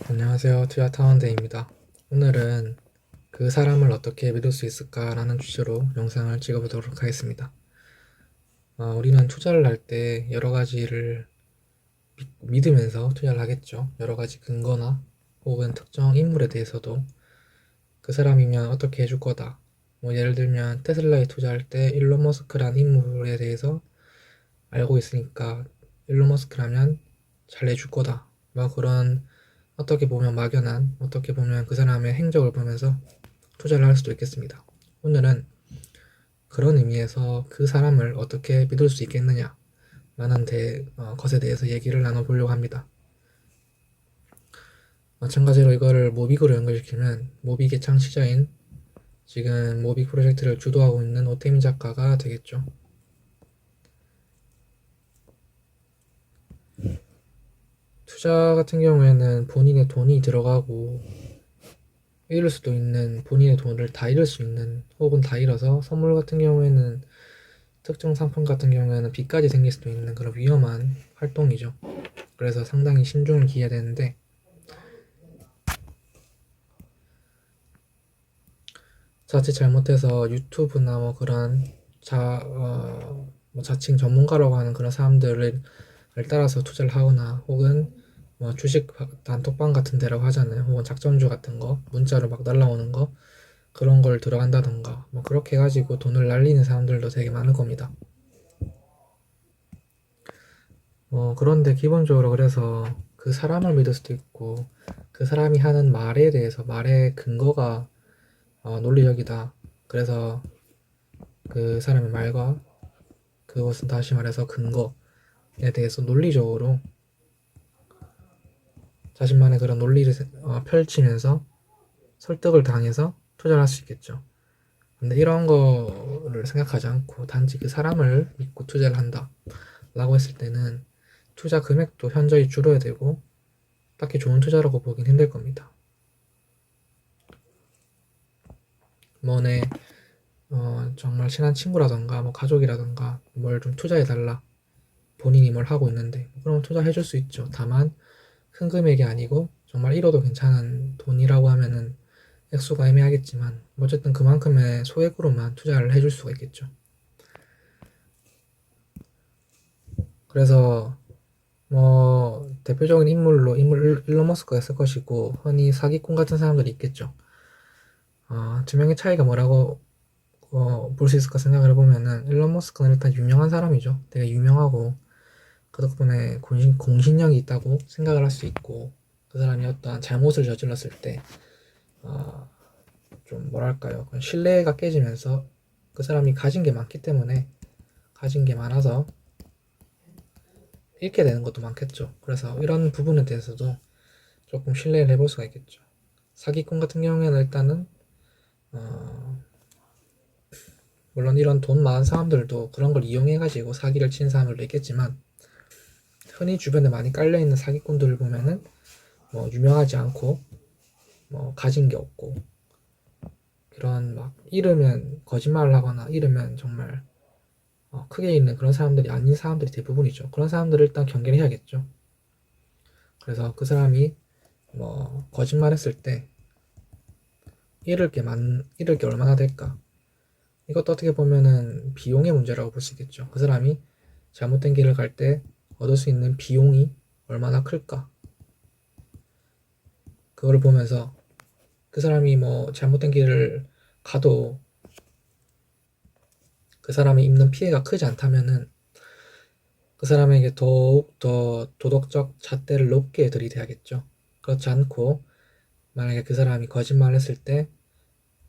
안녕하세요. 투자타원대입니다. 오늘은 그 사람을 어떻게 믿을 수 있을까라는 주제로 영상을 찍어보도록 하겠습니다. 우리는 투자를 할 때 여러 가지를 믿으면서 투자를 하겠죠. 여러 가지 근거나 혹은 특정 인물에 대해서도 그 사람이면 어떻게 해줄 거다. 뭐 예를 들면 테슬라에 투자할 때 일론 머스크란 인물에 대해서 알고 있으니까 일론 머스크라면 잘 해줄 거다. 뭐 그런 어떻게 보면 막연한, 어떻게 보면 그 사람의 행적을 보면서 투자를 할 수도 있겠습니다. 오늘은 그런 의미에서 그 사람을 어떻게 믿을 수 있겠느냐 라는 것에 대해서 얘기를 나눠보려고 합니다. 마찬가지로 이거를 모빅으로 연결시키면 모빅의 창시자인 지금 모빅 프로젝트를 주도하고 있는 오태민 작가가 되겠죠. 투자 같은 경우에는 본인의 돈이 들어가고 잃을 수도 있는, 본인의 돈을 다 잃을 수 있는, 혹은 다 잃어서 선물 같은 경우에는, 특정 상품 같은 경우에는 빚까지 생길 수도 있는 그런 위험한 활동이죠. 그래서 상당히 신중을 기해야 되는데, 자칫 잘못해서 유튜브나 뭐 그런 뭐 자칭 전문가라고 하는 그런 사람들을 따라서 투자를 하거나, 혹은 뭐 주식 단톡방 같은 데라고 하잖아요. 혹은 작전주 같은 거, 문자로 막 날라오는 거, 그런 걸 들어간다던가, 뭐 그렇게 해가지고 돈을 날리는 사람들도 되게 많을 겁니다. 그런데 기본적으로 그래서 그 사람을 믿을 수도 있고, 그 사람이 하는 말에 대해서, 말의 근거가 논리적이다. 그래서 그 사람의 말과, 그것은 다시 말해서 근거에 대해서 논리적으로 자신만의 그런 논리를 펼치면서 설득을 당해서 투자를 할 수 있겠죠. 근데 이런 거를 생각하지 않고 단지 그 사람을 믿고 투자를 한다 라고 했을 때는 투자 금액도 현저히 줄어야 되고, 딱히 좋은 투자라고 보긴 힘들 겁니다. 뭐네, 정말 친한 친구라던가 뭐 가족이라던가 뭘 좀 투자해달라, 본인이 뭘 하고 있는데 그럼 투자해줄 수 있죠. 다만 큰 금액이 아니고 정말 잃어도 괜찮은 돈이라고 하면은 액수가 애매하겠지만, 어쨌든 그만큼의 소액으로만 투자를 해줄 수가 있겠죠. 그래서 뭐 대표적인 인물 일론 머스크가 있을 것이고, 흔히 사기꾼 같은 사람들이 있겠죠. 두 명의 차이가 뭐라고 볼 수 있을까 생각을 해보면은, 일론 머스크는 일단 유명한 사람이죠. 되게 유명하고 그 덕분에 공신력이 있다고 생각을 할 수 있고, 그 사람이 어떠한 잘못을 저질렀을 때 좀 뭐랄까요, 신뢰가 깨지면서 그 사람이 가진 게 많기 때문에, 가진 게 많아서 잃게 되는 것도 많겠죠. 그래서 이런 부분에 대해서도 조금 신뢰를 해볼 수가 있겠죠. 사기꾼 같은 경우에는 일단은 물론 이런 돈 많은 사람들도 그런 걸 이용해가지고 사기를 치는 사람들도 있겠지만, 흔히 주변에 많이 깔려있는 사기꾼들을 보면은 뭐 유명하지 않고 뭐 가진 게 없고, 그런 막 잃으면 거짓말을 하거나 잃으면 정말 크게 잃는 그런 사람들이 아닌 사람들이 대부분이죠. 그런 사람들을 일단 경계를 해야겠죠. 그래서 그 사람이 뭐 거짓말했을 때 잃을 게 얼마나 될까? 이것도 어떻게 보면은 비용의 문제라고 볼 수 있겠죠. 그 사람이 잘못된 길을 갈 때 얻을 수 있는 비용이 얼마나 클까? 그거를 보면서 그 사람이 뭐 잘못된 길을 가도 그 사람이 입는 피해가 크지 않다면은 그 사람에게 더욱 더 도덕적 잣대를 높게 들이대야겠죠. 그렇지 않고, 만약에 그 사람이 거짓말을 했을 때,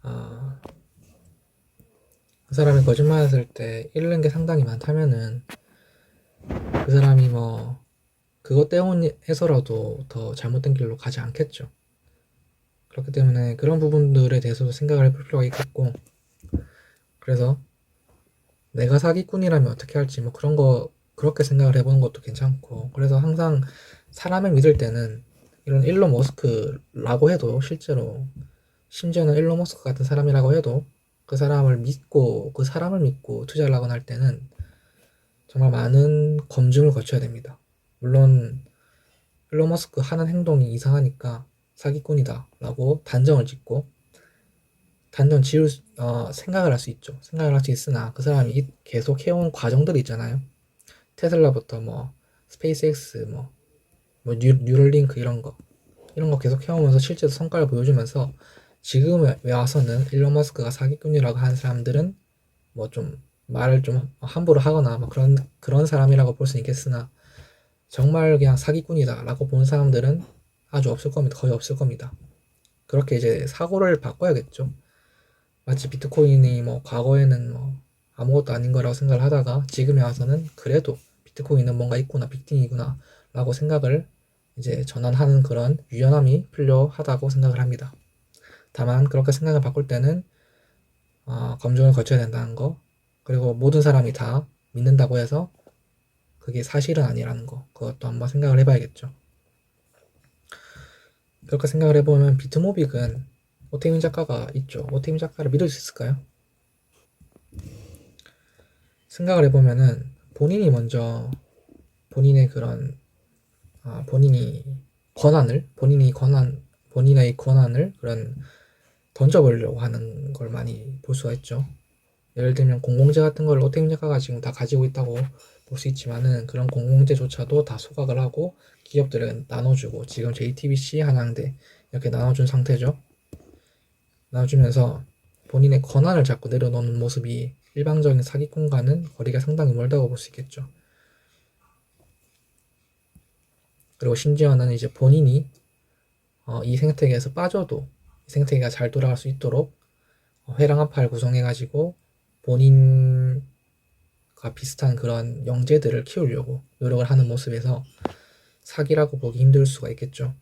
어, 그 사람이 거짓말했을 때 잃는 게 상당히 많다면은 그 사람이 뭐 그것 때문에서라도 더 잘못된 길로 가지 않겠죠. 그렇기 때문에 그런 부분들에 대해서도 생각을 해볼 필요가 있겠고, 그래서 내가 사기꾼이라면 어떻게 할지 뭐 그런 거 그렇게 생각을 해보는 것도 괜찮고, 그래서 항상 사람을 믿을 때는 이런 일론 머스크라고 해도, 실제로 심지어는 일론 머스크 같은 사람이라고 해도 그 사람을 믿고 투자를 하거나 할 때는 정말 많은 검증을 거쳐야 됩니다. 물론 일론 머스크 하는 행동이 이상하니까 사기꾼이다 라고 단정을 짓고 생각을 할 수 있죠. 생각을 할 수 있으나 그 사람이 계속 해온 과정들이 있잖아요. 테슬라부터 뭐 스페이스X 뭐 뉴럴링크 이런 거 계속 해오면서 실제로 성과를 보여주면서 지금에 와서는 일론 머스크가 사기꾼이라고 하는 사람들은 뭐 좀 말을 좀 함부로 하거나 뭐 그런 사람이라고 볼 수 있겠으나 정말 그냥 사기꾼이다라고 보는 사람들은 아주 없을 겁니다. 거의 없을 겁니다. 그렇게 이제 사고를 바꿔야겠죠. 마치 비트코인이 뭐 과거에는 뭐 아무것도 아닌 거라고 생각을 하다가 지금에 와서는 그래도 비트코인은 뭔가 있구나, 빅띵이구나 라고 생각을 이제 전환하는 그런 유연함이 필요하다고 생각을 합니다. 다만 그렇게 생각을 바꿀 때는 검증을 거쳐야 된다는 거, 그리고 모든 사람이 다 믿는다고 해서 그게 사실은 아니라는 거, 그것도 한번 생각을 해봐야겠죠. 그렇게 생각을 해보면 비트모빅은 오태민 작가가 있죠. 오태민 작가를 믿을 수 있을까요? 생각을 해보면은 본인이 먼저 본인의 그런 본인의 권한을 그런 던져보려고 하는 걸 많이 볼 수가 있죠. 예를 들면 공공재 같은 걸 오태민 작가가 지금 다 가지고 있다고 볼 수 있지만은 그런 공공재조차도 다 소각을 하고 기업들에 나눠주고 지금 JTBC, 한양대 이렇게 나눠준 상태죠. 나눠주면서 본인의 권한을 자꾸 내려놓는 모습이 일방적인 사기꾼과는 거리가 상당히 멀다고 볼 수 있겠죠. 그리고 심지어는 이제 본인이 이 생태계에서 빠져도 이 생태계가 잘 돌아갈 수 있도록 회랑합파를 구성해가지고 본인과 비슷한 그런 영재들을 키우려고 노력을 하는 모습에서 사기라고 보기 힘들 수가 있겠죠.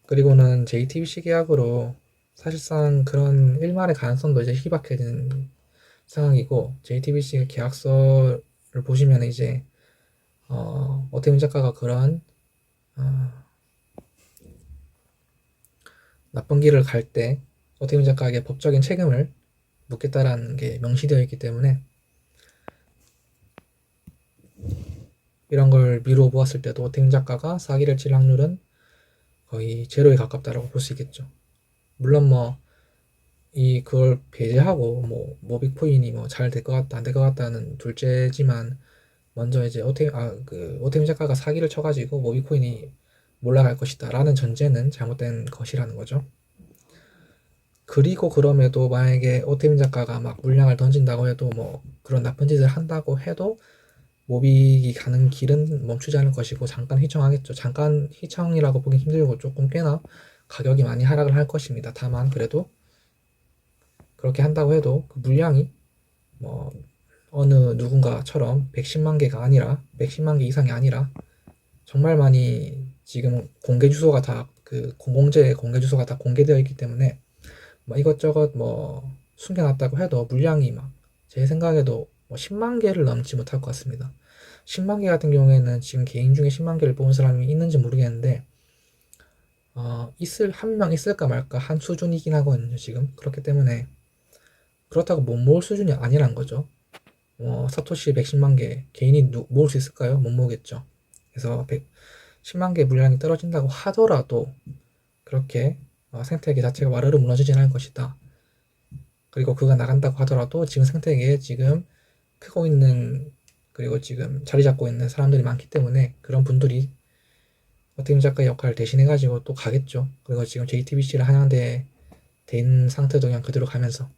그리고는 JTBC 계약으로 사실상 그런 일말의 가능성도 이제 희박해진 상황이고 JTBC 계약서를 보시면 이제 오태민 작가가 그런 나쁜 길을 갈 때 오태민 작가에게 법적인 책임을 묻겠다라는 게 명시되어 있기 때문에 이런 걸 미루어 보았을 때도 오태민 작가가 사기를 칠 확률은 거의 제로에 가깝다라고 볼 수 있겠죠. 물론 그걸 배제하고 모빅코인이 잘 될 것 같다 안 될 것 같다는 둘째지만 먼저 이제 오태민 작가가 사기를 쳐가지고 모빅코인이 올라갈 것이다 라는 전제는 잘못된 것이라는 거죠. 그리고 그럼에도 만약에 오태민 작가가 막 물량을 던진다고 해도 그런 나쁜 짓을 한다고 해도 모빅이 가는 길은 멈추지 않을 것이고 잠깐 휘청하겠죠. 잠깐 휘청이라고 보기 힘들고 조금 꽤나 가격이 많이 하락을 할 것입니다. 다만 그래도 그렇게 한다고 해도 그 물량이 어느 누군가처럼 110만 개가 아니라 110만 개 이상이 아니라 정말 많이 지금 공개 주소가 다 공공재 공개 주소가 다 공개되어 있기 때문에 이것저것 숨겨놨다고 해도 물량이 제 생각에도 10만 개를 넘지 못할 것 같습니다. 10만 개 같은 경우에는 지금 개인 중에 10만 개를 뽑은 사람이 있는지 모르겠는데 한 명 있을까 말까 한 수준이긴 하거든요. 지금 그렇기 때문에 그렇다고 못 모을 수준이 아니란 거죠. 사토시 110만 개 개인이 모을 수 있을까요? 못 모으겠죠. 그래서 10만 개 물량이 떨어진다고 하더라도 그렇게 생태계 자체가 와르르 무너지진 않을 것이다. 그리고 그가 나간다고 하더라도 지금 생태계에 지금 크고 있는 그리고 지금 자리 잡고 있는 사람들이 많기 때문에 그런 분들이 오태민 작가의 역할을 대신해가지고 또 가겠죠. 그리고 지금 JTBC를 한양대에 된 상태도 그냥 그대로 가면서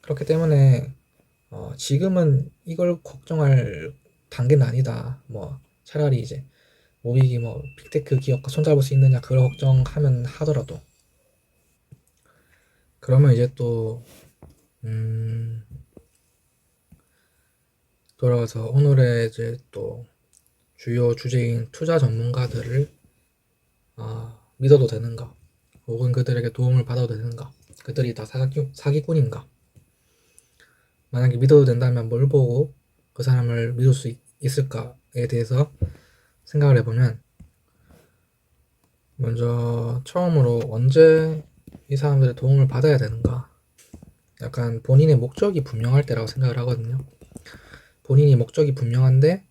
그렇기 때문에 지금은 이걸 걱정할 단계는 아니다. 차라리 이제 모빅이 빅테크 기업과 손잡을 수 있느냐 그걸 걱정하면 하더라도 그러면 이제 또 돌아와서 오늘의 이제 또 주요 주제인 투자 전문가들을 믿어도 되는가 혹은 그들에게 도움을 받아도 되는가 그들이 다 사기꾼인가 만약에 믿어도 된다면 뭘 보고 그 사람을 믿을 수 있을까에 대해서 생각을 해보면 먼저 처음으로 언제 이 사람들의 도움을 받아야 되는가 약간 본인의 목적이 분명할 때라고 생각을 하거든요. 본인이 목적이 분명한데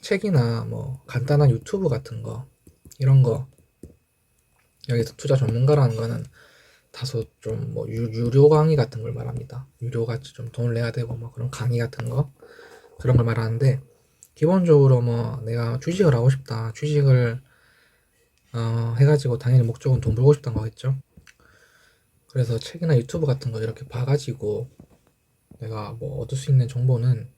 책이나 뭐 간단한 유튜브 같은 거 이런 거 여기서 투자 전문가라는 거는 다소 좀 뭐 유료 강의 같은 걸 말합니다. 유료같이 좀 돈을 내야 되고 뭐 그런 강의 같은 거 그런 걸 말하는데 기본적으로 뭐 내가 주식을 하고 싶다 주식을 해가지고 당연히 목적은 돈 벌고 싶다는 거겠죠. 그래서 책이나 유튜브 같은 거 이렇게 봐가지고 내가 뭐 얻을 수 있는 정보는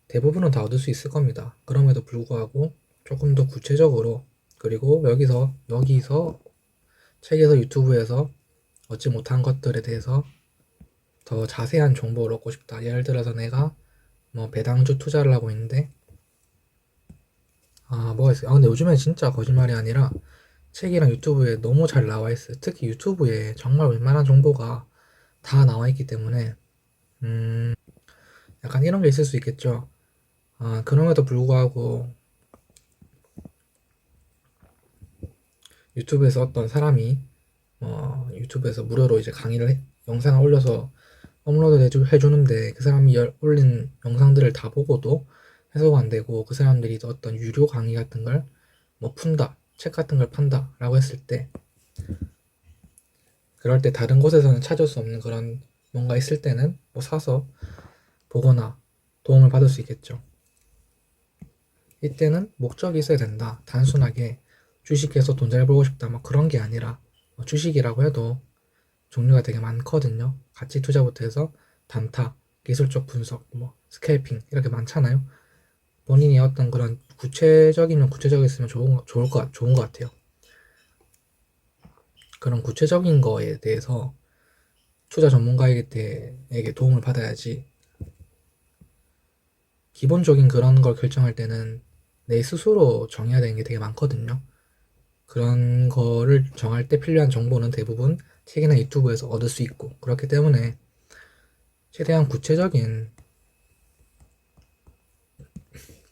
대부분은 다 얻을 수 있을 겁니다. 그럼에도 불구하고 조금 더 구체적으로 그리고 여기서 책에서 유튜브에서 얻지 못한 것들에 대해서 더 자세한 정보를 얻고 싶다. 예를 들어서 내가 뭐 배당주 투자를 하고 있는데 뭐가 있어요? 근데 요즘엔 진짜 거짓말이 아니라 책이랑 유튜브에 너무 잘 나와 있어요. 특히 유튜브에 정말 웬만한 정보가 다 나와 있기 때문에 약간 이런 게 있을 수 있겠죠. 그럼에도 불구하고 유튜브에서 어떤 사람이 유튜브에서 무료로 이제 영상을 올려서 업로드 해주는데 그 사람이 올린 영상들을 다 보고도 해소가 안 되고 그 사람들이 어떤 유료 강의 같은 걸 뭐 푼다, 책 같은 걸 판다 라고 했을 때 그럴 때 다른 곳에서는 찾을 수 없는 그런 뭔가 있을 때는 뭐 사서 보거나 도움을 받을 수 있겠죠. 이때는 목적이 있어야 된다. 단순하게 주식해서 돈 잘 벌고 싶다 뭐 그런 게 아니라 주식이라고 해도 종류가 되게 많거든요. 가치 투자부터 해서 단타, 기술적 분석, 뭐 스캘핑 이렇게 많잖아요. 본인이 어떤 그런 구체적이면 구체적이었으면 좋은 것 같아요. 그런 구체적인 거에 대해서 투자 전문가에게 도움을 받아야지. 기본적인 그런 걸 결정할 때는 내 스스로 정해야 되는 게 되게 많거든요. 그런 거를 정할 때 필요한 정보는 대부분 책이나 유튜브에서 얻을 수 있고 그렇기 때문에 최대한 구체적인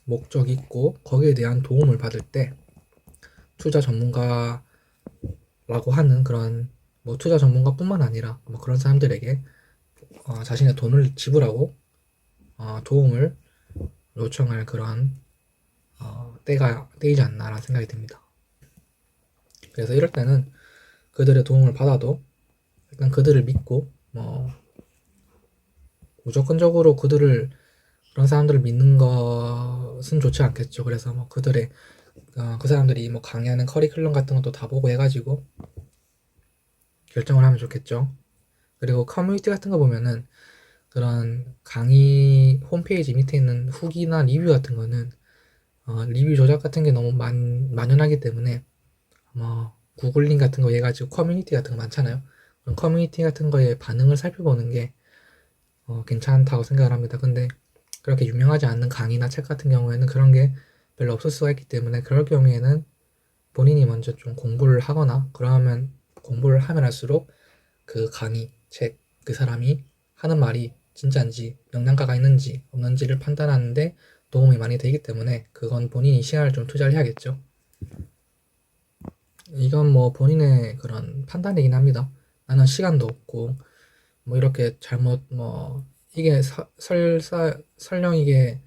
목적이 있고 거기에 대한 도움을 받을 때 투자 전문가라고 하는 그런 뭐 투자 전문가뿐만 아니라 뭐 그런 사람들에게 자신의 돈을 지불하고 도움을 요청할 그런 때이지 않나라는 생각이 듭니다. 그래서 이럴 때는 그들의 도움을 받아도 일단 그들을 믿고 무조건적으로 그런 사람들을 믿는 것은 좋지 않겠죠. 그래서 뭐 그 사람들이 뭐 강의하는 커리큘럼 같은 것도 다 보고 해가지고 결정을 하면 좋겠죠. 그리고 커뮤니티 같은 거 보면은 그런 강의 홈페이지 밑에 있는 후기나 리뷰 같은 거는 리뷰 조작 같은 게 너무 만연하기 때문에 구글링 같은 거 해가지고 커뮤니티 같은 거 많잖아요. 그런 커뮤니티 같은 거에 반응을 살펴보는 게 괜찮다고 생각을 합니다. 근데 그렇게 유명하지 않는 강의나 책 같은 경우에는 그런 게 별로 없을 수가 있기 때문에 그럴 경우에는 본인이 먼저 좀 공부를 하거나 그러면 공부를 하면 할수록 그 강의, 책, 그 사람이 하는 말이 진짜인지 영양가가 있는지 없는지를 판단하는데 도움이 많이 되기 때문에 그건 본인이 시간을 좀 투자를 해야겠죠. 이건 뭐 본인의 그런 판단이긴 합니다. 나는 시간도 없고 뭐 이렇게 잘못 이게 설령 이게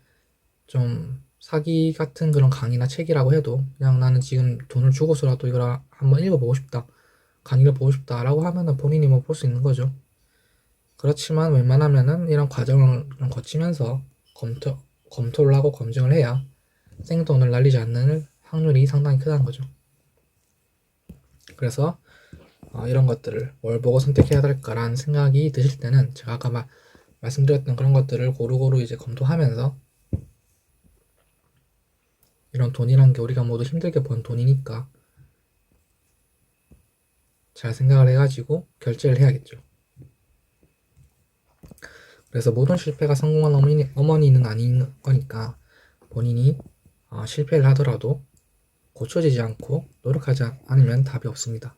좀 사기 같은 그런 강의나 책이라고 해도 그냥 나는 지금 돈을 주고서라도 이걸 한번 읽어보고 싶다. 강의를 보고 싶다라고 하면은 본인이 뭐 볼 수 있는 거죠. 그렇지만 웬만하면은 이런 과정을 좀 거치면서 검토를 하고 검증을 해야 생돈을 날리지 않는 확률이 상당히 크다는 거죠. 그래서 이런 것들을 뭘 보고 선택해야 될까라는 생각이 드실 때는 제가 아까 말씀드렸던 그런 것들을 고루고루 이제 검토하면서 이런 돈이란 게 우리가 모두 힘들게 번 돈이니까 잘 생각을 해가지고 결제를 해야겠죠. 그래서 모든 실패가 성공한 어머니는 아닌 거니까 본인이 실패를 하더라도 고쳐지지 않고 노력하지 않으면 답이 없습니다.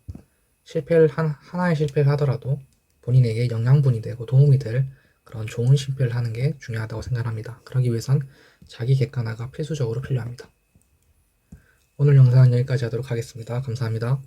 하나의 실패를 하더라도 본인에게 영양분이 되고 도움이 될 그런 좋은 실패를 하는 게 중요하다고 생각합니다. 그러기 위해선 자기 객관화가 필수적으로 필요합니다. 오늘 영상은 여기까지 하도록 하겠습니다. 감사합니다.